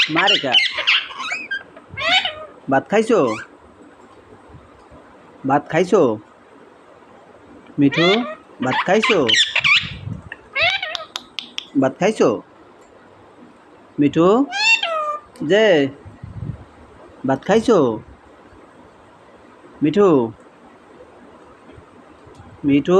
মারেকা ভাত খাইছো ভাত খাইছো মিঠু ভাত খাইছো ভাত খাইছো মিঠু যে ভাত খাইছো মিঠু মিঠু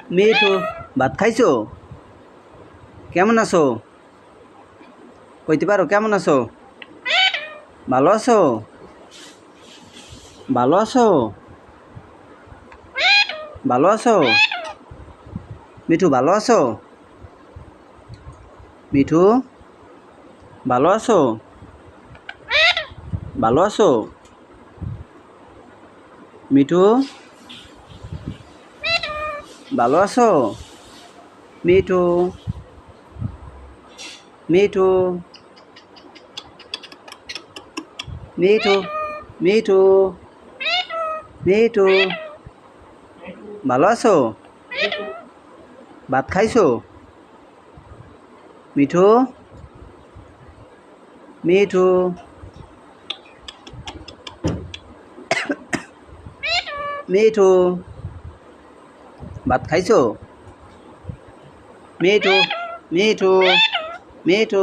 মিঠু ভাত খাইছো কেমন আছো কইতে পারো কেমন আছো ভালো আছো ভালো আছো ভালো আছো মিঠু ভালো আছো মিঠু ভালো আছো ভালো আছো মিঠু ভালো আছো মিঠু মিঠু মিঠু মিঠু মিঠু ভালো আছো ভাত খাইছো মিঠু মিঠু মিঠু ভাত খাইছো মিঠু মিঠু মিঠু